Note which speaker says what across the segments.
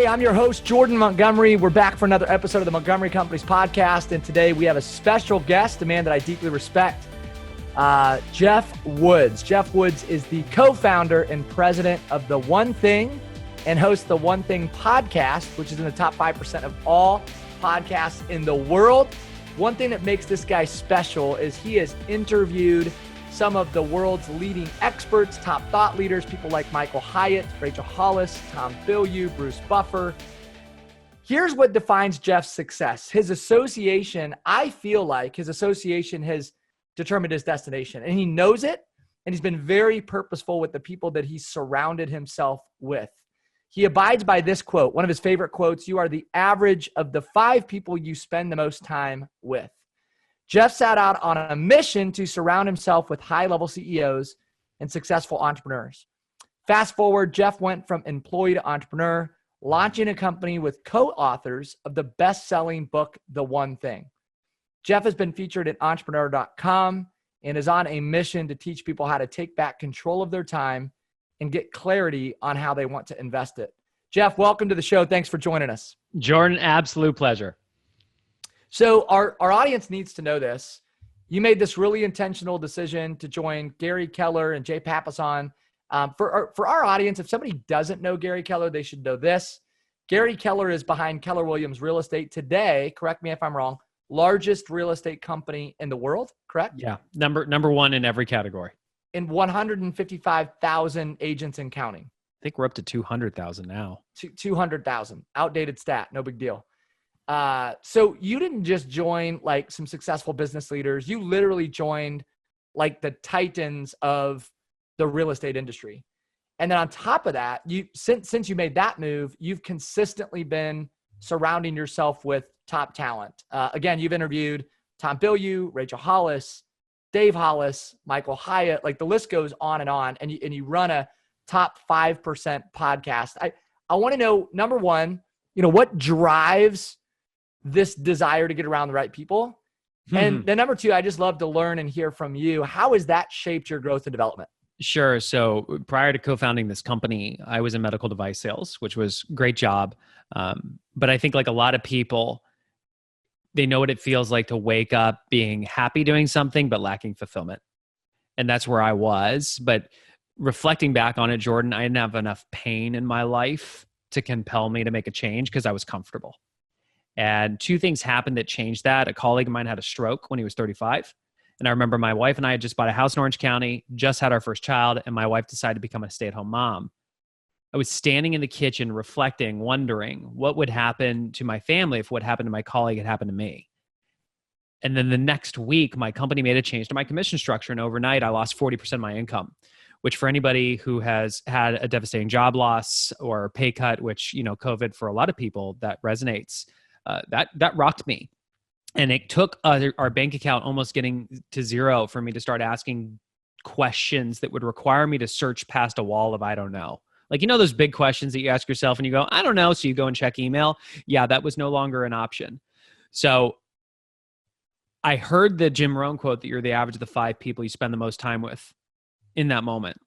Speaker 1: Hey, I'm your host, Jordan Montgomery. We're back for another episode of the Montgomery Companies podcast. And today we have a special guest, a man that I deeply respect, Geoff Woods. Geoff Woods is the co-founder and president of The One Thing and hosts the One Thing podcast, which is in the top 5% of all podcasts in the world. One thing that makes this guy special is he has interviewed some of the world's leading experts, top thought leaders, people like Michael Hyatt, Rachel Hollis, Tom Bilyeu, Bruce Buffer. Here's what defines Geoff's success. His association, I feel like his association has determined his destination, and he knows it, and he's been very purposeful with the people that he's surrounded himself with. He abides by this quote, one of his favorite quotes: "You are the average of the 5 people you spend the most time with." Geoff set out on a mission to surround himself with high-level CEOs and successful entrepreneurs. Fast forward, Geoff went from employee to entrepreneur, launching a company with co-authors of the best-selling book, The One Thing. Geoff has been featured at entrepreneur.com and is on a mission to teach people how to take back control of their time and get clarity on how they want to invest it. Geoff, welcome to the show. Thanks for joining us.
Speaker 2: Jordan, absolute pleasure.
Speaker 1: So our audience needs to know this. You made this really intentional decision to join Gary Keller and Jay Papasan. For our audience, if somebody doesn't know Gary Keller, they should know this. Gary Keller is behind Keller Williams Real Estate today. Correct me if I'm wrong. Largest real estate company in the world, correct?
Speaker 2: Yeah, number one in every category.
Speaker 1: In 155,000 agents and counting.
Speaker 2: I think we're up to 200,000 now.
Speaker 1: 200,000. Outdated stat, no big deal. So you didn't just join like some successful business leaders. You literally joined like the titans of the real estate industry. And then on top of that, since you made that move, you've consistently been surrounding yourself with top talent. Again, you've interviewed Tom Bilyeu, Rachel Hollis, Dave Hollis, Michael Hyatt, like the list goes on, and you run a top 5% podcast. I want to know, number one, what drives this desire to get around the right people? And then number two, I just love to learn and hear from you. How has that shaped your growth and development?
Speaker 2: Sure. So prior to co-founding this company, I was in medical device sales, which was a great job. But I think like a lot of people, they know what it feels like to wake up being happy doing something, but lacking fulfillment. And that's where I was. But reflecting back on it, Jordan, I didn't have enough pain in my life to compel me to make a change because I was comfortable. And 2 things happened that changed that. A colleague of mine had a stroke when he was 35. And I remember my wife and I had just bought a house in Orange County, just had our first child, and my wife decided to become a stay-at-home mom. I was standing in the kitchen reflecting, wondering what would happen to my family if what happened to my colleague had happened to me. And then the next week, my company made a change to my commission structure. And overnight, I lost 40% of my income, which for anybody who has had a devastating job loss or pay cut, which, COVID for a lot of people, that resonates. That rocked me. And it took our bank account almost getting to zero for me to start asking questions that would require me to search past a wall of I don't know. Like, those big questions that you ask yourself and you go, I don't know. So you go and check email. Yeah, that was no longer an option. So I heard the Jim Rohn quote that you're the average of the 5 people you spend the most time with in that moment.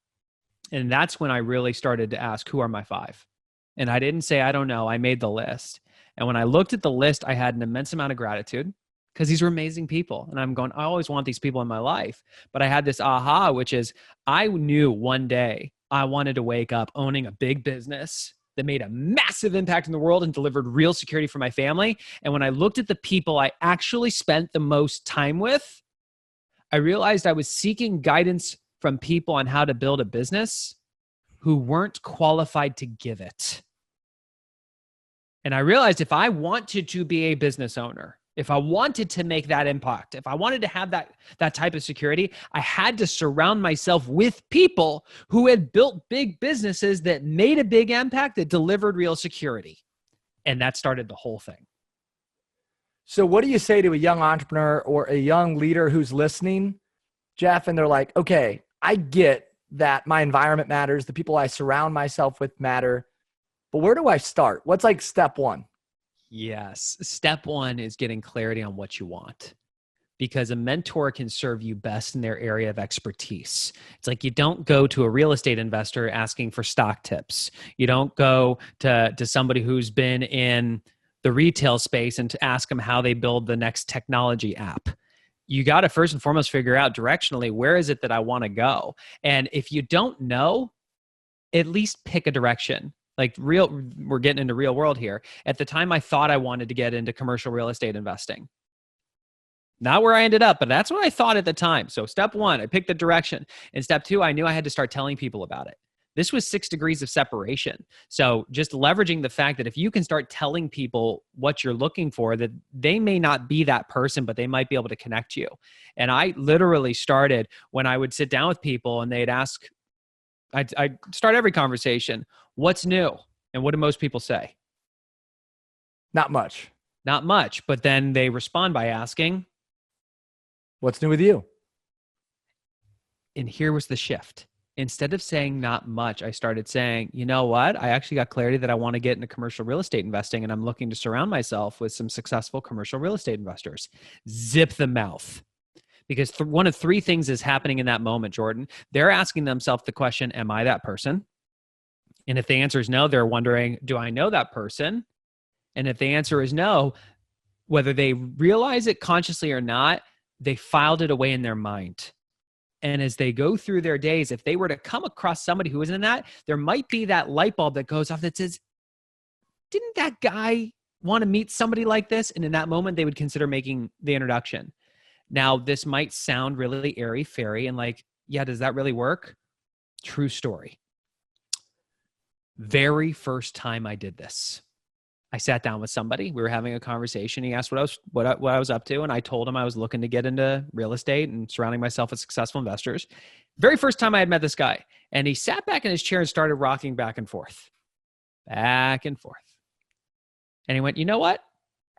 Speaker 2: And that's when I really started to ask, who are my 5? And I didn't say, I don't know. I made the list. And when I looked at the list, I had an immense amount of gratitude because these are amazing people. And I'm going, I always want these people in my life. But I had this aha, which is I knew one day I wanted to wake up owning a big business that made a massive impact in the world and delivered real security for my family. And when I looked at the people I actually spent the most time with, I realized I was seeking guidance from people on how to build a business who weren't qualified to give it. And I realized if I wanted to be a business owner, if I wanted to make that impact, if I wanted to have that type of security, I had to surround myself with people who had built big businesses that made a big impact, that delivered real security. And that started the whole thing.
Speaker 1: So what do you say to a young entrepreneur or a young leader who's listening, Geoff, and they're like, okay, I get that my environment matters, the people I surround myself with matter, but where do I start? What's like step one?
Speaker 2: Yes. Step one is getting clarity on what you want. because a mentor can serve you best in their area of expertise. It's like you don't go to a real estate investor asking for stock tips. You don't go to somebody who's been in the retail space and to ask them how they build the next technology app. You got to first and foremost figure out directionally, where is it that I want to go? And if you don't know, at least pick a direction. Like we're getting into real world here. At the time, I thought I wanted to get into commercial real estate investing. Not where I ended up, but that's what I thought at the time. So step one, I picked the direction. And step two, I knew I had to start telling people about it. This was 6 degrees of separation. So just leveraging the fact that if you can start telling people what you're looking for, that they may not be that person, but they might be able to connect you. And I literally started when I would sit down with people and they'd ask, I'd start every conversation, what's new? And what do most people say?
Speaker 1: Not much.
Speaker 2: Not much. But then they respond by asking,
Speaker 1: what's new with you?
Speaker 2: And here was the shift. Instead of saying not much, I started saying, you know what? I actually got clarity that I want to get into commercial real estate investing, and I'm looking to surround myself with some successful commercial real estate investors. Zip the mouth. Because one of 3 things is happening in that moment, Jordan. They're asking themselves the question, am I that person? And if the answer is no, they're wondering, do I know that person? And if the answer is no, whether they realize it consciously or not, they filed it away in their mind. And as they go through their days, if they were to come across somebody who isn't in that, there might be that light bulb that goes off that says, didn't that guy want to meet somebody like this? And in that moment, they would consider making the introduction. Now, this might sound really airy-fairy and like, yeah, does that really work? True story. Very first time I did this, I sat down with somebody. We were having a conversation. He asked what I was up to, and I told him I was looking to get into real estate and surrounding myself with successful investors. Very first time I had met this guy, and he sat back in his chair and started rocking back and forth. Back and forth. And he went, you know what?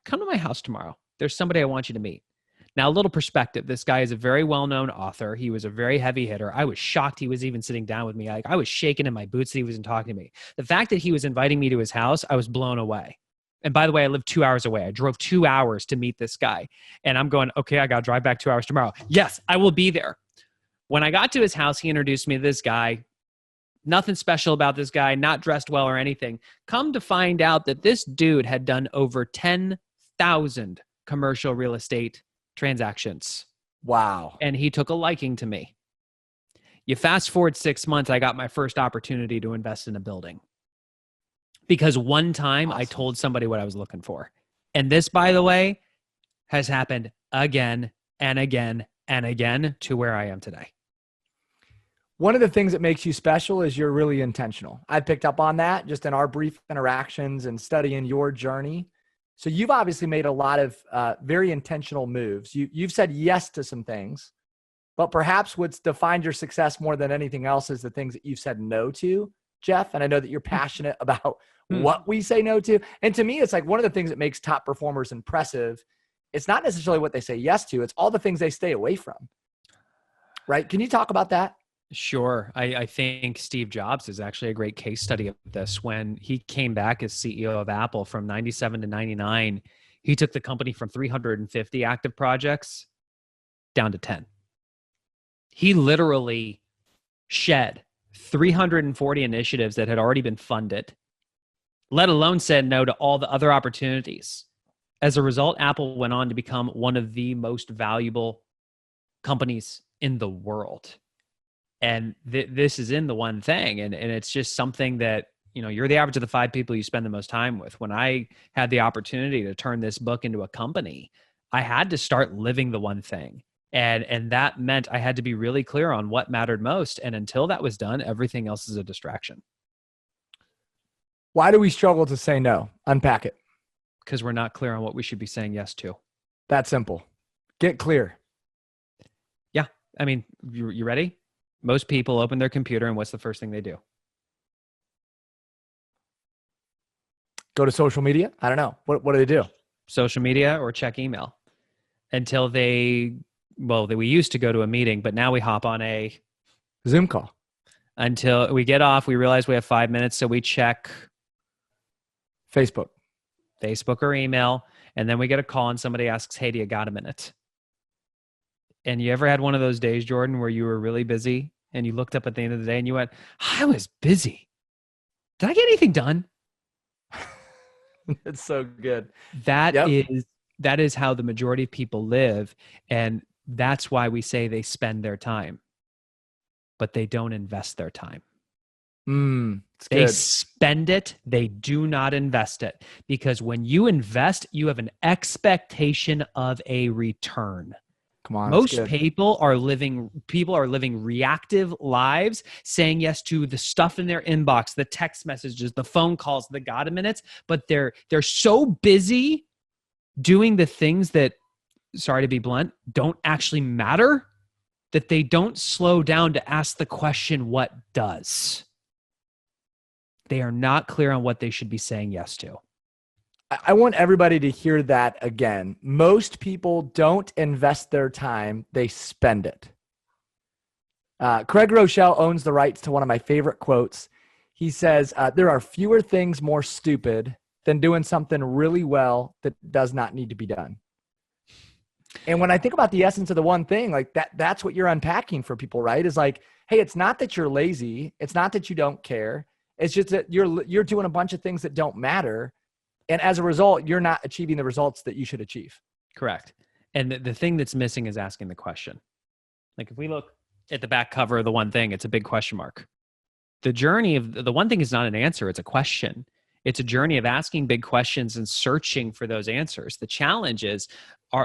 Speaker 2: Come to my house tomorrow. There's somebody I want you to meet. Now, a little perspective. This guy is a very well-known author. He was a very heavy hitter. I was shocked he was even sitting down with me. I was shaking in my boots that he wasn't talking to me. The fact that he was inviting me to his house, I was blown away. And by the way, I live 2 hours away. I drove 2 hours to meet this guy. And I'm going, okay, I got to drive back 2 hours tomorrow. Yes, I will be there. When I got to his house, he introduced me to this guy. Nothing special about this guy, not dressed well or anything. Come to find out that this dude had done over 10,000 commercial real estate transactions.
Speaker 1: Wow.
Speaker 2: And he took a liking to me. You fast forward 6 months, I got my first opportunity to invest in a building. Because one time I told somebody what I was looking for. And this, by the way, has happened again and again and again to where I am today.
Speaker 1: One of the things that makes you special is you're really intentional. I picked up on that just in our brief interactions and studying your journey. So you've obviously made a lot of very intentional moves. You've said yes to some things, but perhaps what's defined your success more than anything else is the things that you've said no to, Geoff. And I know that you're passionate about what we say no to. And to me, it's like one of the things that makes top performers impressive. It's not necessarily what they say yes to. It's all the things they stay away from. Right? Can you talk about that?
Speaker 2: Sure. I think Steve Jobs is actually a great case study of this. When he came back as CEO of Apple from 97 to 99, he took the company from 350 active projects down to 10. He literally shed 340 initiatives that had already been funded, let alone said no to all the other opportunities. As a result, Apple went on to become one of the most valuable companies in the world. And this is in the one thing. And it's just something that, you know, you're the average of the 5 people you spend the most time with. When I had the opportunity to turn this book into a company, I had to start living the one thing. And that meant I had to be really clear on what mattered most. And until that was done, everything else is a distraction.
Speaker 1: Why do we struggle to say no? Unpack it.
Speaker 2: Because we're not clear on what we should be saying yes to.
Speaker 1: That simple. Get clear.
Speaker 2: Yeah. I mean, you ready? Most people open their computer and what's the first thing they do?
Speaker 1: Go to social media? I don't know. What do they do?
Speaker 2: Social media or check email. Until we used to go to a meeting, but now we hop on a
Speaker 1: Zoom call.
Speaker 2: Until we get off, we realize we have 5 minutes, so we check
Speaker 1: Facebook
Speaker 2: or email, and then we get a call and somebody asks, hey, do you got a minute? And you ever had one of those days, Jordan, where you were really busy and you looked up at the end of the day and you went, I was busy. Did I get anything done?
Speaker 1: It's so good.
Speaker 2: That
Speaker 1: Yep.
Speaker 2: is how the majority of people live. And that's why we say they spend their time, but they don't invest their time.
Speaker 1: It's
Speaker 2: They
Speaker 1: good.
Speaker 2: spend it. They do not invest it, because when you invest, you have an expectation of a return.
Speaker 1: Come on. It's
Speaker 2: Most
Speaker 1: good.
Speaker 2: people are living reactive lives, saying yes to the stuff in their inbox, the text messages, the phone calls, the gotta minutes, but they're so busy doing the things that, sorry to be blunt, don't actually matter, that they don't slow down to ask the question, what does? They are not clear on what they should be saying yes to.
Speaker 1: I want everybody to hear that again. Most people don't invest their time, they spend it. Craig Rochelle owns the rights to one of my favorite quotes. He says, there are fewer things more stupid than doing something really well that does not need to be done. And when I think about the essence of the one thing, like that's what you're unpacking for people, right? Is like, hey, it's not that you're lazy. It's not that you don't care. It's just that you're doing a bunch of things that don't matter. And as a result, you're not achieving the results that you should achieve.
Speaker 2: Correct. And the thing that's missing is asking the question. Like if we look at the back cover of the one thing, it's a big question mark. The journey of the one thing is not an answer, it's a question. It's a journey of asking big questions and searching for those answers. The challenge is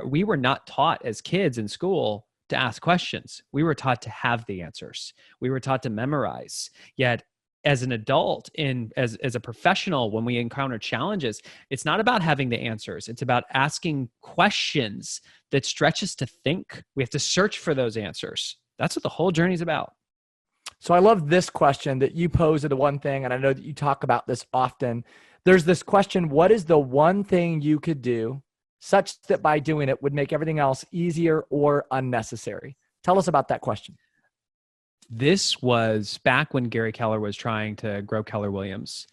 Speaker 2: we were not taught as kids in school to ask questions. We were taught to have the answers. We were taught to memorize. Yet as an adult, as a professional, when we encounter challenges, it's not about having the answers. It's about asking questions that stretch us to think. We have to search for those answers. That's what the whole journey is about.
Speaker 1: So I love this question that you pose at the one thing, and I know that you talk about this often. There's this question, what is the one thing you could do such that by doing it would make everything else easier or unnecessary? Tell us about that question.
Speaker 2: This was back when Gary Keller was trying to grow Keller Williams.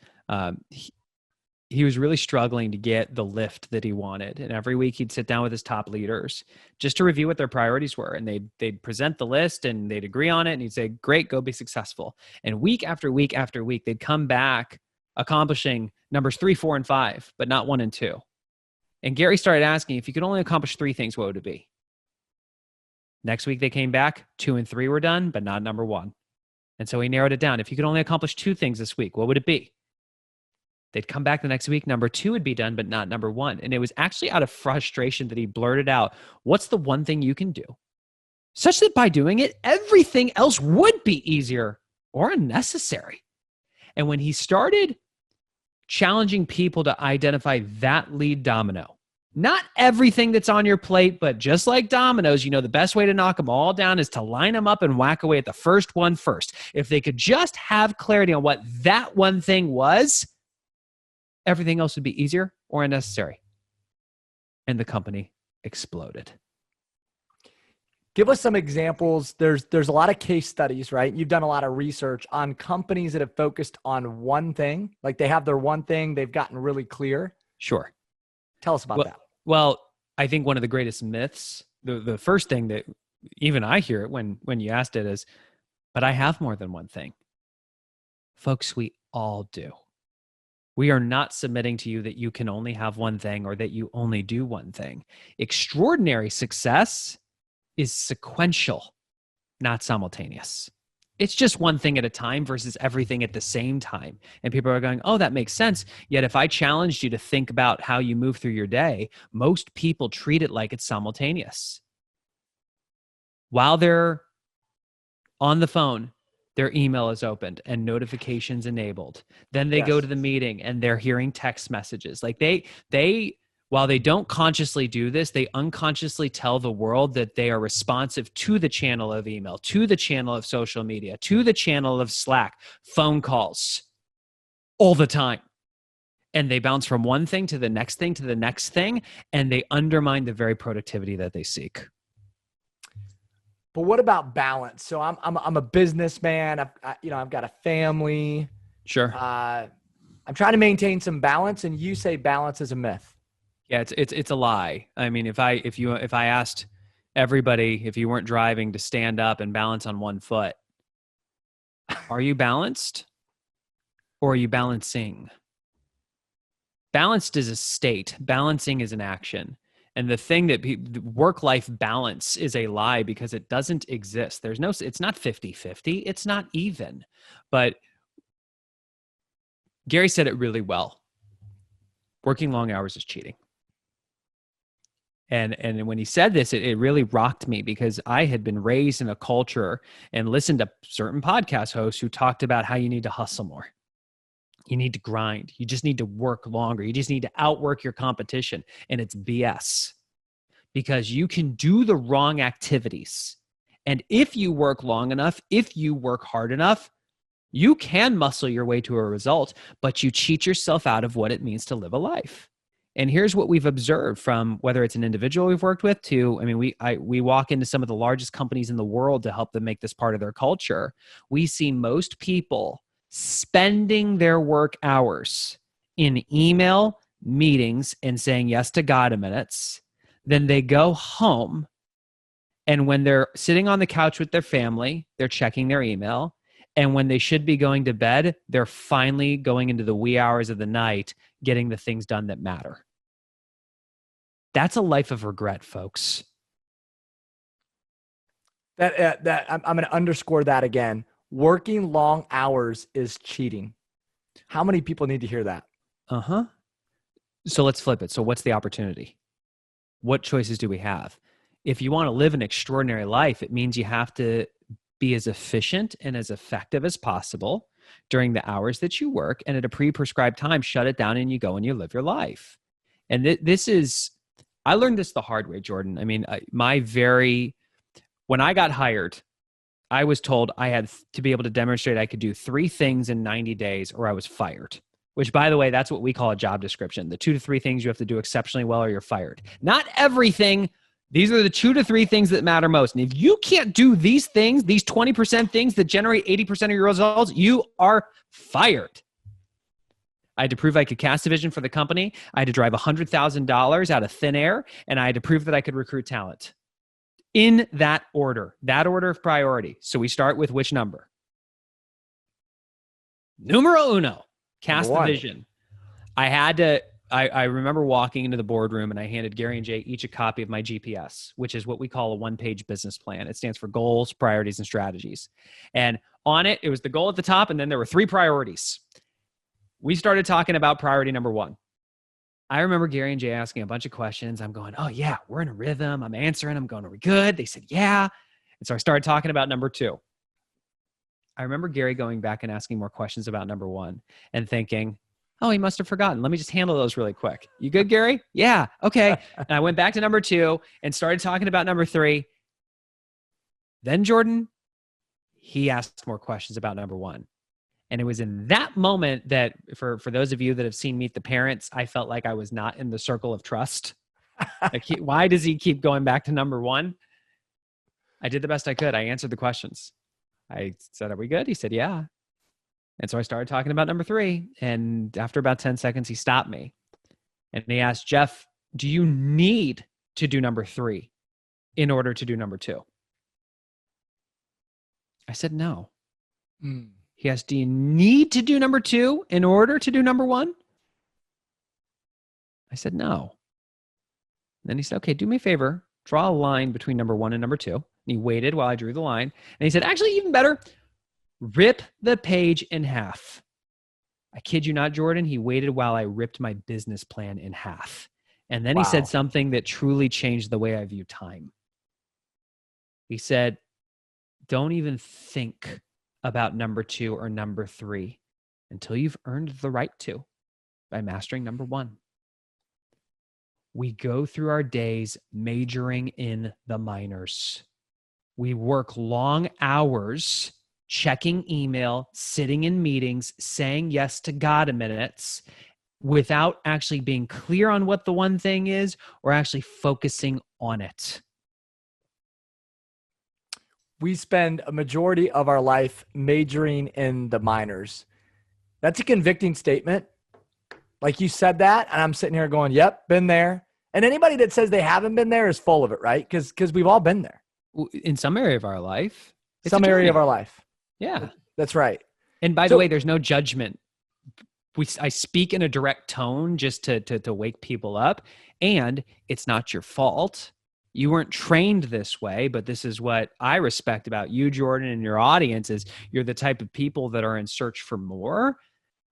Speaker 2: He was really struggling to get the lift that he wanted. And every week he'd sit down with his top leaders just to review what their priorities were. And they'd present the list and they'd agree on it. And he'd say, great, go be successful. And week after week after week, they'd come back accomplishing numbers 3, 4, and 5, but not 1 and 2. And Gary started asking, if you could only accomplish 3 things, what would it be? Next week, they came back, 2 and 3 were done, but not number 1. And so he narrowed it down. If you could only accomplish 2 things this week, what would it be? They'd come back the next week, number 2 would be done, but not number 1. And it was actually out of frustration that he blurted out, what's the one thing you can do? Such that by doing it, everything else would be easier or unnecessary. And when he started challenging people to identify that lead domino, not everything that's on your plate, but just like dominoes, the best way to knock them all down is to line them up and whack away at the first one first. If they could just have clarity on what that one thing was, everything else would be easier or unnecessary. And the company exploded.
Speaker 1: Give us some examples. There's a lot of case studies, right? You've done a lot of research on companies that have focused on one thing. Like they have their one thing, they've gotten really clear.
Speaker 2: Sure.
Speaker 1: Tell us about that.
Speaker 2: Well, I think one of the greatest myths, the first thing that even I hear it when you asked it is, but I have more than one thing. Folks, we all do. We are not submitting to you that you can only have one thing or that you only do one thing. Extraordinary success is sequential, not simultaneous. It's just one thing at a time versus everything at the same time. And people are going, oh, that makes sense. Yet if I challenged you to think about how you move through your day, most people treat it like it's simultaneous. While they're on the phone, their email is opened and notifications enabled. Then they go to the meeting and they're hearing text messages. Like they while they don't consciously do this, they unconsciously tell the world that they are responsive to the channel of email, to the channel of social media, to the channel of Slack, phone calls all the time. And they bounce from one thing to the next thing to the next thing, and they undermine the very productivity that they seek.
Speaker 1: But what about balance? So I'm a businessman. I've got a family.
Speaker 2: Sure.
Speaker 1: I'm trying to maintain some balance, and you say balance is a myth.
Speaker 2: Yeah, it's a lie. I mean, if I asked everybody, if you weren't driving, to stand up and balance on one foot. Are you balanced or are you balancing? Balanced is a state. Balancing is an action. And the thing that work-life balance is a lie because it doesn't exist. It's not 50-50. It's not even. But Gary said it really well. Working long hours is cheating. And when he said this, it really rocked me because I had been raised in a culture and listened to certain podcast hosts who talked about how you need to hustle more. You need to grind. You just need to work longer. You just need to outwork your competition. And it's BS because you can do the wrong activities. And if you work long enough, if you work hard enough, you can muscle your way to a result, but you cheat yourself out of what it means to live a life. And here's what we've observed from whether it's an individual we've worked with to, I mean, we walk into some of the largest companies in the world to help them make this part of their culture. We see most people spending their work hours in email, meetings, and saying yes to God minutes. Then they go home. And when they're sitting on the couch with their family, they're checking their email. And when they should be going to bed, they're finally going into the wee hours of the night, getting the things done that matter. That's a life of regret, folks.
Speaker 1: I'm going to underscore that again. Working long hours is cheating. How many people need to hear that?
Speaker 2: Uh-huh. So let's flip it. So what's the opportunity? What choices do we have? If you want to live an extraordinary life, it means you have to be as efficient and as effective as possible during the hours that you work, and at a pre-prescribed time, shut it down and you go and you live your life. And I learned this the hard way, Jordan. I mean, when I got hired, I was told I had to be able to demonstrate I could do 3 things in 90 days or I was fired, which, by the way, that's what we call a job description. The 2 to 3 things you have to do exceptionally well or you're fired. Not everything. These are the 2 to 3 things that matter most. And if you can't do these things, these 20% things that generate 80% of your results, you are fired. I had to prove I could cast a vision for the company. I had to drive $100,000 out of thin air, and I had to prove that I could recruit talent. In that order of priority. So we start with which number? Numero uno, cast the vision. I remember walking into the boardroom and I handed Gary and Jay each a copy of my GPS, which is what we call a 1-page business plan. It stands for goals, priorities, and strategies. And on it was the goal at the top, and then there were 3 priorities. We started talking about priority number 1. I remember Gary and Jay asking a bunch of questions. I'm going, oh yeah, we're in a rhythm. I'm answering. I'm going, are we good? They said, yeah. And so I started talking about number 2. I remember Gary going back and asking more questions about number 1 and thinking, oh, he must have forgotten. Let me just handle those really quick. You good, Gary? Yeah. Okay. And I went back to number 2 and started talking about number 3. Then Jordan, he asked more questions about number 1. And it was in that moment that for those of you that have seen Meet the Parents, I felt like I was not in the circle of trust. Like, why does he keep going back to number 1? I did the best I could. I answered the questions. I said, are we good? He said, yeah. And so I started talking about number 3. And after about 10 seconds, he stopped me. And he asked, Geoff, do you need to do number 3 in order to do number 2? I said, no. He asked, do you need to do number 2 in order to do number 1? I said, no. Then he said, okay, do me a favor. Draw a line between number 1 and number 2. And he waited while I drew the line. And he said, actually, even better, rip the page in half. I kid you not, Jordan. He waited while I ripped my business plan in half. And then he said something that truly changed the way I view time. He said, don't even think about number 2 or number 3 until you've earned the right to by mastering number 1. We go through our days majoring in the minors. We work long hours checking email, sitting in meetings, saying yes to God minutes without actually being clear on what the one thing is or actually focusing on it.
Speaker 1: We spend a majority of our life majoring in the minors. That's a convicting statement. Like, you said that, and I'm sitting here going, yep, been there. And anybody that says they haven't been there is full of it, right? Because we've all been there.
Speaker 2: In some area of our life.
Speaker 1: Some area of our life.
Speaker 2: Yeah.
Speaker 1: That's right.
Speaker 2: And by the way, there's no judgment. I speak in a direct tone just to wake people up, and it's not your fault. You weren't trained this way, but this is what I respect about you, Jordan, and your audience is you're the type of people that are in search for more.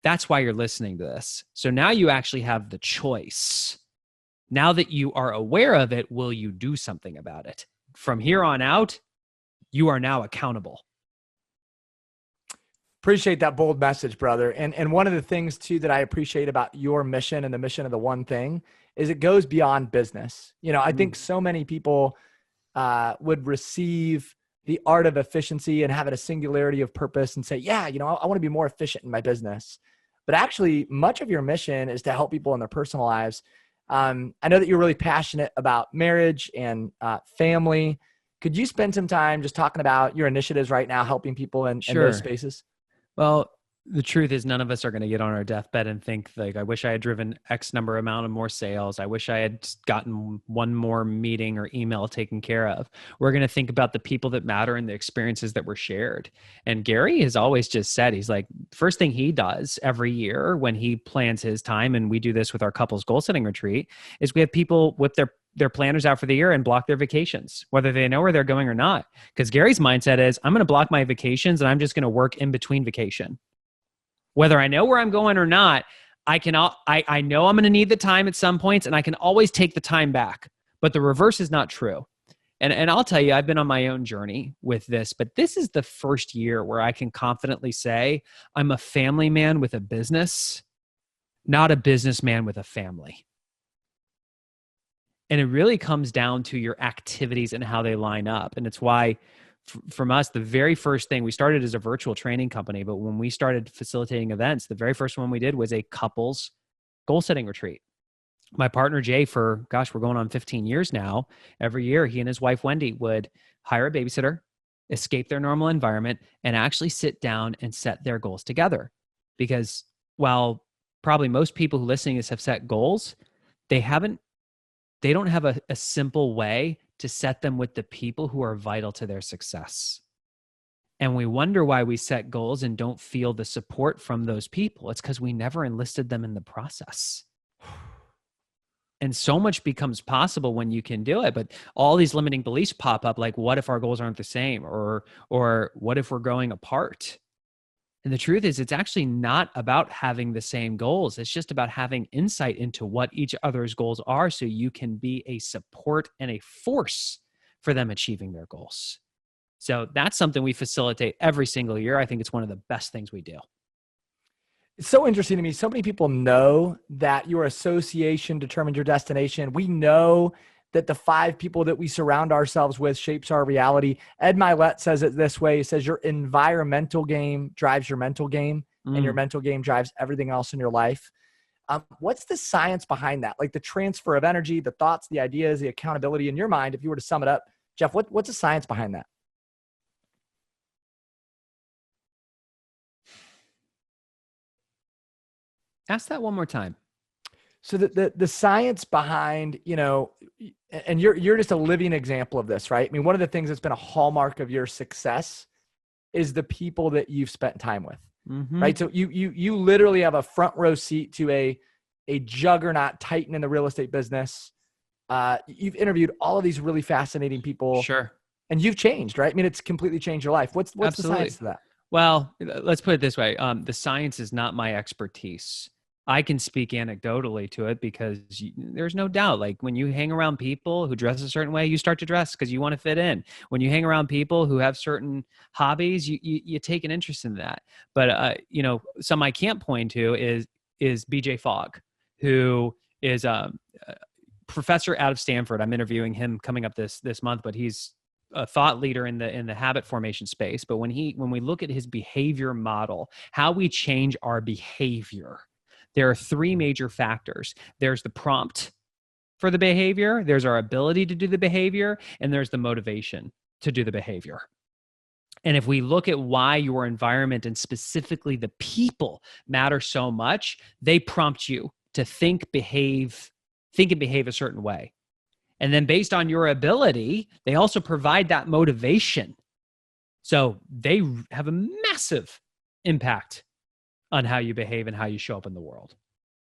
Speaker 2: That's why you're listening to this. So now you actually have the choice. Now that you are aware of it, will you do something about it? From here on out, you are now accountable.
Speaker 1: Appreciate that bold message, brother. And one of the things too that I appreciate about your mission and the mission of the One Thing is it goes beyond business. You know, I think so many people would receive the art of efficiency and having a singularity of purpose and say, yeah, you know, I want to be more efficient in my business. But actually, much of your mission is to help people in their personal lives. I know that you're really passionate about marriage and family. Could you spend some time just talking about your initiatives right now, helping people in those spaces?
Speaker 2: Well, the truth is none of us are going to get on our deathbed and think like, I wish I had driven X number amount of more sales. I wish I had gotten one more meeting or email taken care of. We're going to think about the people that matter and the experiences that were shared. And Gary has always just said, he's like, first thing he does every year when he plans his time, and we do this with our couples goal setting retreat, is we have people whip their planners out for the year and block their vacations, whether they know where they're going or not. Because Gary's mindset is, I'm going to block my vacations and I'm just going to work in between vacation. Whether I know where I'm going or not, I know I'm going to need the time at some points, and I can always take the time back. But the reverse is not true. And I'll tell you, I've been on my own journey with this, but this is the first year where I can confidently say I'm a family man with a business, not a businessman with a family. And it really comes down to your activities and how they line up. And it's why from us, the very first thing, we started as a virtual training company, but when we started facilitating events, the very first one we did was a couples goal setting retreat. My partner, Jay, we're going on 15 years now. Every year, he and his wife, Wendy, would hire a babysitter, escape their normal environment, and actually sit down and set their goals together. Because while probably most people who listening to this have set goals, they don't have a simple way to set them with the people who are vital to their success. And we wonder why we set goals and don't feel the support from those people. It's because we never enlisted them in the process. And so much becomes possible when you can do it. But all these limiting beliefs pop up, like, what if our goals aren't the same? Or what if we're growing apart? And the truth is, it's actually not about having the same goals. It's just about having insight into what each other's goals are so you can be a support and a force for them achieving their goals. So that's something we facilitate every single year. I think it's one of the best things we do.
Speaker 1: It's so interesting to me. So many people know that your association determines your destination. We know that the 5 people that we surround ourselves with shapes our reality. Ed Milet says it this way. He says your environmental game drives your mental game, and your mental game drives everything else in your life. What's the science behind that? Like the transfer of energy, the thoughts, the ideas, the accountability in your mind, if you were to sum it up, Geoff, what's the science behind that?
Speaker 2: Ask that one more time.
Speaker 1: So the science behind, and you're just a living example of this, right? I mean, one of the things that's been a hallmark of your success is the people that you've spent time with, right? So you literally have a front row seat to a juggernaut titan in the real estate business. You've interviewed all of these really fascinating people.
Speaker 2: Sure.
Speaker 1: And you've changed, right? I mean, it's completely changed your life. What's the science to that?
Speaker 2: Well, let's put it this way. The science is not my expertise. I can speak anecdotally to it because there's no doubt, like when you hang around people who dress a certain way, you start to dress because you want to fit in. When you hang around people who have certain hobbies, you take an interest in that. But, some I can't point to is BJ Fogg, who is a professor out of Stanford. I'm interviewing him coming up this month, but he's a thought leader in the habit formation space. But when we look at his behavior model, how we change our behavior, there are 3 major factors. There's the prompt for the behavior, there's our ability to do the behavior, and there's the motivation to do the behavior. And if we look at why your environment and specifically the people matter so much, they prompt you to think, behave, think and behave a certain way. And then based on your ability, they also provide that motivation. So they have a massive impact on how you behave and how you show up in the world.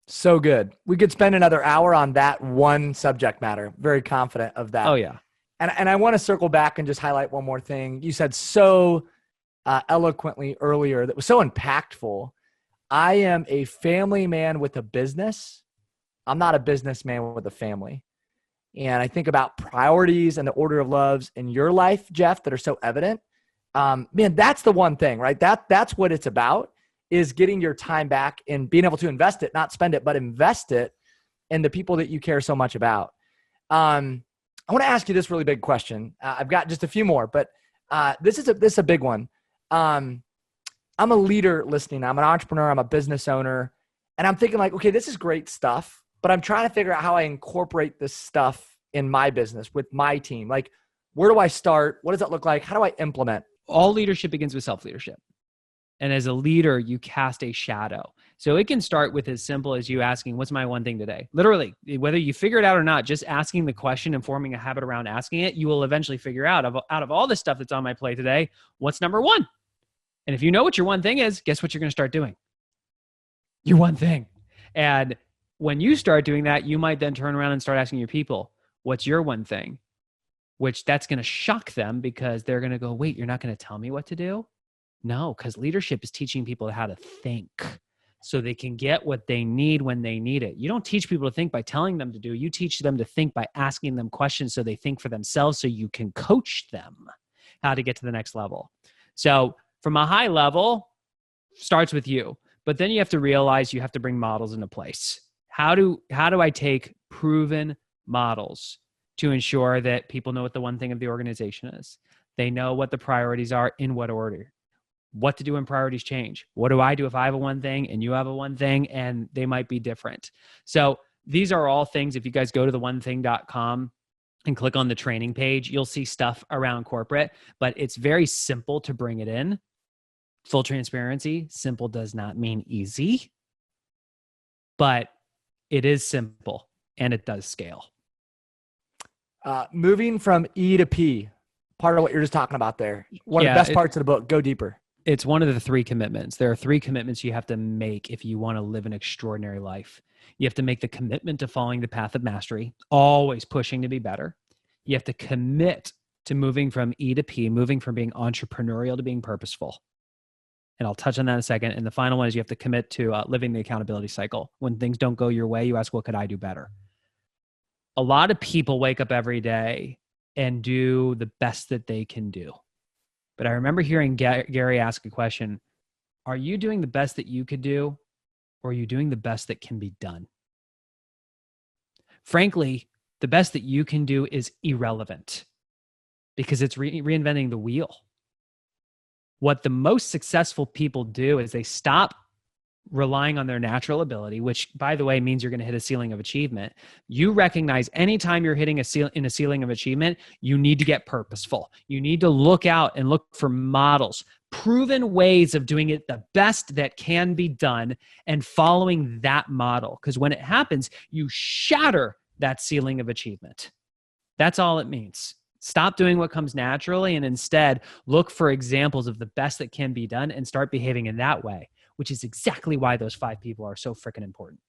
Speaker 1: So good. We could spend another hour on that one subject matter. Very confident of that.
Speaker 2: Oh, yeah.
Speaker 1: And I want to circle back and just highlight one more thing. You said so eloquently earlier that was so impactful. I am a family man with a business. I'm not a businessman with a family. And I think about priorities and the order of loves in your life, Geoff, that are so evident. Man, that's the one thing, right? That's what it's about, is getting your time back and being able to invest it, not spend it, but invest it in the people that you care so much about. I want to ask you this really big question. I've got just a few more, but this is a big one. I'm a leader listening. I'm an entrepreneur. I'm a business owner. And I'm thinking like, okay, this is great stuff, but I'm trying to figure out how I incorporate this stuff in my business with my team. Like, where do I start? What does that look like? How do I implement?
Speaker 2: All leadership begins with self-leadership. And as a leader, you cast a shadow. So it can start with as simple as you asking, what's my one thing today? Literally, whether you figure it out or not, just asking the question and forming a habit around asking it, you will eventually figure out of all the stuff that's on my plate today, what's number one? And if you know what your one thing is, guess what you're going to start doing? Your one thing. And when you start doing that, you might then turn around and start asking your people, what's your one thing? Which that's going to shock them because they're going to go, wait, you're not going to tell me what to do? No, because leadership is teaching people how to think so they can get what they need when they need it. You don't teach people to think by telling them to do. You teach them to think by asking them questions so they think for themselves so you can coach them how to get to the next level. So from a high level, starts with you. But then you have to realize you have to bring models into place. How do I take proven models to ensure that people know what the one thing of the organization is? They know what the priorities are, in what order. What to do when priorities change. What do I do if I have a one thing and you have a one thing and they might be different? So these are all things. If you guys go to theonething.com and click on the training page, you'll see stuff around corporate, but it's very simple to bring it in. Full transparency, simple does not mean easy, but it is simple and it does scale.
Speaker 1: Moving from E to P, part of what you're just talking about there. One of the best parts of the book. Go deeper.
Speaker 2: It's one of the 3 commitments. There are 3 commitments you have to make if you want to live an extraordinary life. You have to make the commitment to following the path of mastery, always pushing to be better. You have to commit to moving from E to P, moving from being entrepreneurial to being purposeful. And I'll touch on that in a second. And the final one is you have to commit to living the accountability cycle. When things don't go your way, you ask, what could I do better? A lot of people wake up every day and do the best that they can do. But I remember hearing Gary ask a question, are you doing the best that you could do, or are you doing the best that can be done? Frankly, the best that you can do is irrelevant because it's reinventing the wheel. What the most successful people do is they stop relying on their natural ability, which, by the way, means you're going to hit a ceiling of achievement. You recognize anytime you're hitting a ceiling of achievement, you need to get purposeful. You need to look out and look for models, proven ways of doing it the best that can be done, and following that model. Because when it happens, you shatter that ceiling of achievement. That's all it means. Stop doing what comes naturally and instead look for examples of the best that can be done and start behaving in that way, which is exactly why those 5 people are so freaking important.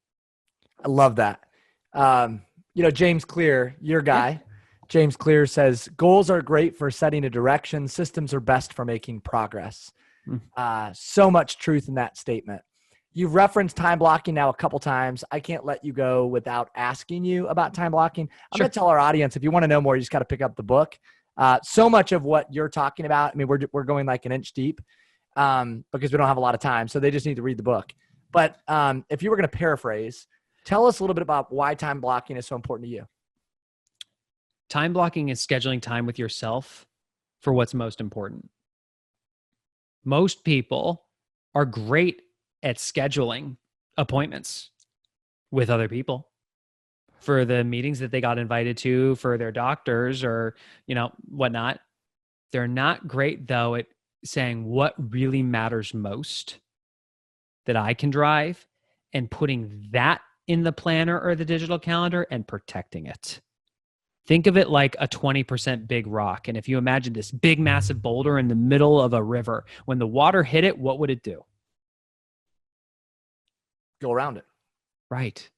Speaker 1: I love that. James Clear, your guy, James Clear says, goals are great for setting a direction. Systems are best for making progress. So much truth in that statement. You've referenced time blocking now a couple times. I can't let you go without asking you about time blocking. I'm going to tell our audience, if you want to know more, you just got to pick up the book. So much of what you're talking about, I mean, we're going like an inch deep. Because we don't have a lot of time. So they just need to read the book. But if you were going to paraphrase, tell us a little bit about why time blocking is so important to you.
Speaker 2: Time blocking is scheduling time with yourself for what's most important. Most people are great at scheduling appointments with other people for the meetings that they got invited to, for their doctors or, whatnot. They're not great though at saying what really matters most that I can drive and putting that in the planner or the digital calendar and protecting it. Think of it like a 20% big rock. And if you imagine this big, massive boulder in the middle of a river, when the water hit it, what would it do?
Speaker 1: Go around it.
Speaker 2: Right.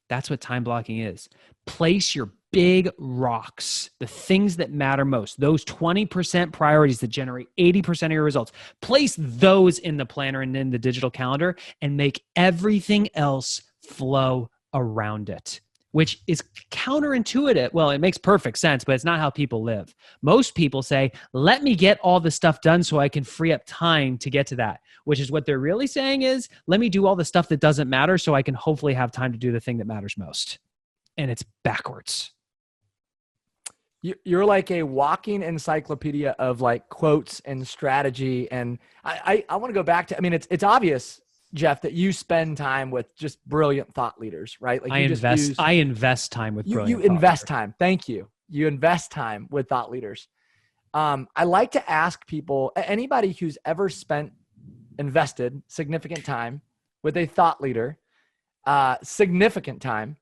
Speaker 2: That's what time blocking is. Place your big rocks, the things that matter most, those 20% priorities that generate 80% of your results. Place those in the planner and in the digital calendar and make everything else flow around it, which is counterintuitive. Well, it makes perfect sense, but it's not how people live. Most people say, let me get all the stuff done so I can free up time to get to that, which is what they're really saying is, let me do all the stuff that doesn't matter so I can hopefully have time to do the thing that matters most. And it's backwards.
Speaker 1: You're like a walking encyclopedia of like quotes and strategy. And I want to go back to, I mean, it's obvious, Geoff, that you spend time with just brilliant thought leaders, right? Like
Speaker 2: I invest time with brilliant
Speaker 1: you invest time. Thank you. You invest time with thought leaders. I like to ask people, anybody who's ever invested significant time with a thought leader, significant time,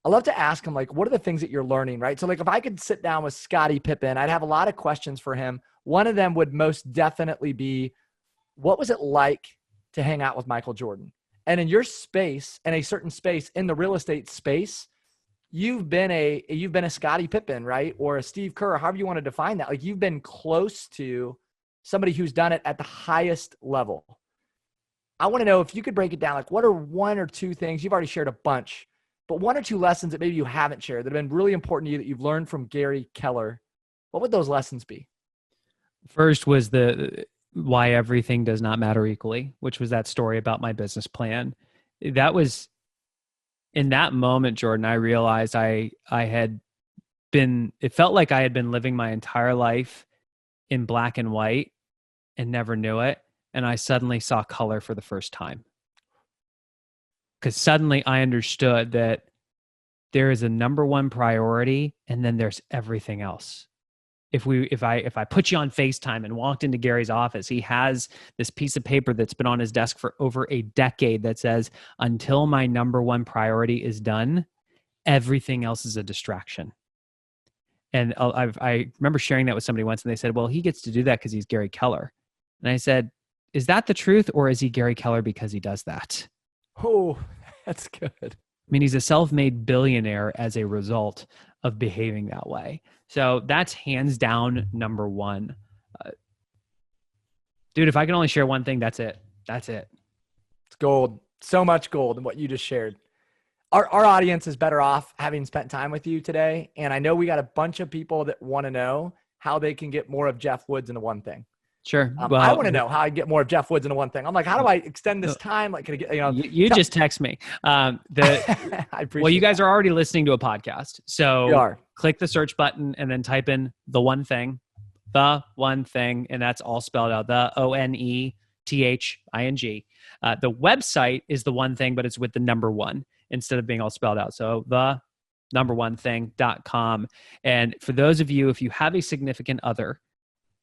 Speaker 1: I love to ask them, like, what are the things that you're learning, right? So like, if I could sit down with Scottie Pippen, I'd have a lot of questions for him. One of them would most definitely be, what was it like to hang out with Michael Jordan? And in your space, in a certain space, in the real estate space, you've been a Scottie Pippen, right? Or a Steve Kerr, however you want to define that. Like, you've been close to somebody who's done it at the highest level. I want to know if you could break it down. Like, what are one or two things? You've already shared a bunch, but one or two lessons that maybe you haven't shared that have been really important to you that you've learned from Gary Keller. What would those lessons be?
Speaker 2: First was the why everything does not matter equally, which was that story about my business plan. That was in that moment, Jordan, I realized it felt like I had been living my entire life in black and white and never knew it. And I suddenly saw color for the first time. Because suddenly I understood that there is a number one priority and then there's everything else. If I put you on FaceTime and walked into Gary's office, he has this piece of paper that's been on his desk for over a decade that says, until my number one priority is done, everything else is a distraction. And I remember sharing that with somebody once and they said, well, he gets to do that because he's Gary Keller. And I said, is that the truth, or is he Gary Keller because he does that?
Speaker 1: Oh, that's good.
Speaker 2: I mean, he's a self-made billionaire as a result of behaving that way. So that's hands down number one. Dude, if I can only share one thing, that's it. That's it.
Speaker 1: It's gold. So much gold in what you just shared. Our audience is better off having spent time with you today. And I know we got a bunch of people that want to know how they can get more of Geoff Woods into one thing.
Speaker 2: Sure.
Speaker 1: Well, I want to know how I get more of Geoff Woods into one thing. I'm like, how do I extend this time? Like, can I get,
Speaker 2: you just text me.
Speaker 1: I appreciate
Speaker 2: well, you guys are already listening to a podcast. So
Speaker 1: we are. Click
Speaker 2: the search button and then type in the one thing, and that's all spelled out. The ONETHING. The website is the one thing, but it's with the number one instead of being all spelled out. So the number one thing.com. And for those of you, if you have a significant other,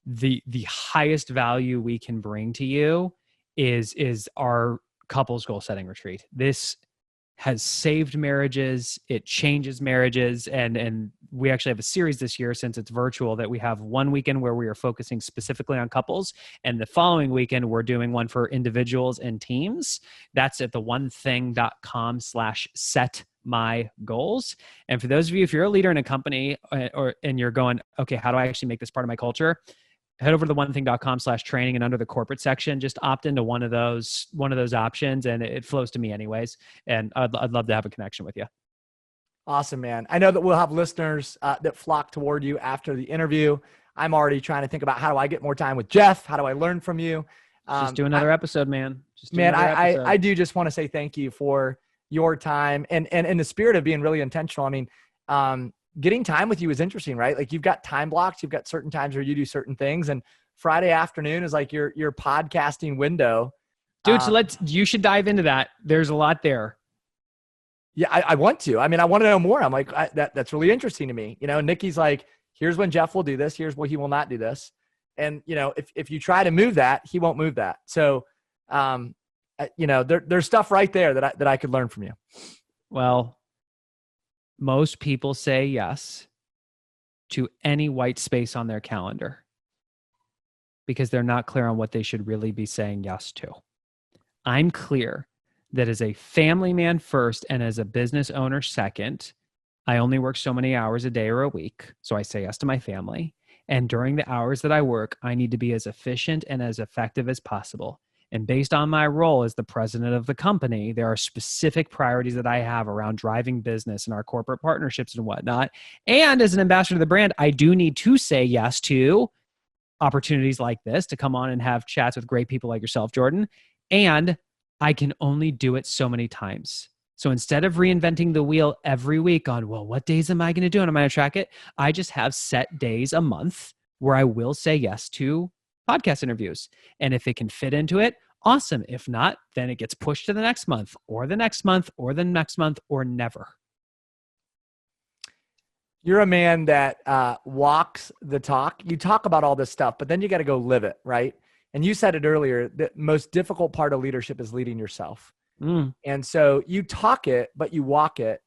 Speaker 2: the highest value we can bring to you is our couples goal setting retreat. This has saved marriages. It changes marriages. And we actually have a series this year, since it's virtual, that we have one weekend where we are focusing specifically on couples. And the following weekend, we're doing one for individuals and teams. That's at theonething.com/set-my-goals. And for those of you, if you're a leader in a company and you're going, okay, how do I actually make this part of my culture? Head over to theonething.com/training, and under the corporate section, just opt into one of those options, and it flows to me anyways. And I'd love to have a connection with you.
Speaker 1: Awesome, man. I know that we'll have listeners that flock toward you after the interview. I'm already trying to think about, how do I get more time with Geoff? How do I learn from you?
Speaker 2: Just do another episode, man.
Speaker 1: I do just want to say thank you for your time and in the spirit of being really intentional. I mean, getting time with you is interesting, right? Like, you've got time blocks, you've got certain times where you do certain things, and Friday afternoon is like your podcasting window.
Speaker 2: Dude, so you should dive into that. There's a lot there.
Speaker 1: Yeah, I want to. I mean, I want to know more. I'm like, that's really interesting to me. Nikki's like, here's when Geoff will do this. Here's when he will not do this. And, if you try to move that, he won't move that. So, there's stuff right there that I could learn from you.
Speaker 2: Well, most people say yes to any white space on their calendar because they're not clear on what they should really be saying yes to. I'm clear that as a family man first and as a business owner second, I only work so many hours a day or a week. So I say yes to my family. And during the hours that I work, I need to be as efficient and as effective as possible. And based on my role as the president of the company, there are specific priorities that I have around driving business and our corporate partnerships and whatnot. And as an ambassador of the brand, I do need to say yes to opportunities like this to come on and have chats with great people like yourself, Jordan. And I can only do it so many times. So instead of reinventing the wheel every week on, well, what days am I going to do and am I going to track it? I just have set days a month where I will say yes to podcast interviews. And if it can fit into it, awesome. If not, then it gets pushed to the next month or the next month or the next month or never.
Speaker 1: You're a man that walks the talk. You talk about all this stuff, but then you got to go live it, right? And you said it earlier, the most difficult part of leadership is leading yourself. And so you talk it, but you walk it.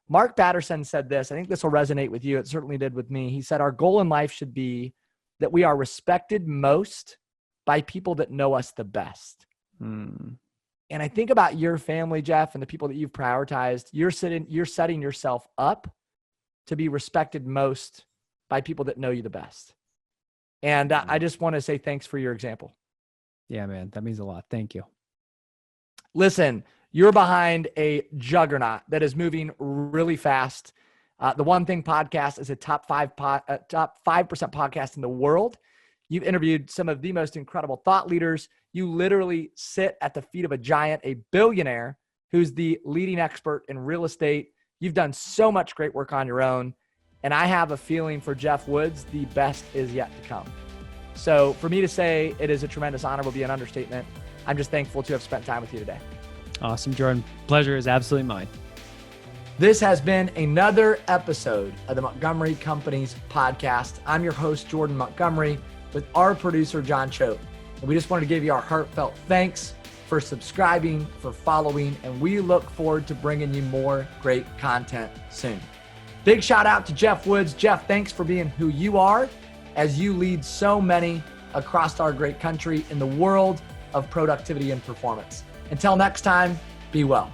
Speaker 1: Mark Batterson said this. I think this will resonate with you. It certainly did with me. He said, our goal in life should be that we are respected most by people that know us the best. And I think about your family, Geoff, and the people that you've prioritized. You're setting yourself up to be respected most by people that know you the best. And I just want to say thanks for your example.
Speaker 2: Yeah, man, that means a lot. Thank you.
Speaker 1: Listen, you're behind a juggernaut that is moving really fast. The One Thing podcast is a top 5% podcast in the world. You've interviewed some of the most incredible thought leaders. You literally sit at the feet of a giant, a billionaire who's the leading expert in real estate. You've done so much great work on your own. And I have a feeling for Geoff Woods, the best is yet to come. So for me to say it is a tremendous honor will be an understatement. I'm just thankful to have spent time with you today.
Speaker 2: Awesome, Jordan. Pleasure is absolutely mine.
Speaker 1: This has been another episode of the Montgomery Companies podcast. I'm your host, Jordan Montgomery, with our producer, John Choate. And we just wanted to give you our heartfelt thanks for subscribing, for following, and we look forward to bringing you more great content soon. Big shout out to Geoff Woods. Geoff, thanks for being who you are as you lead so many across our great country in the world of productivity and performance. Until next time, be well.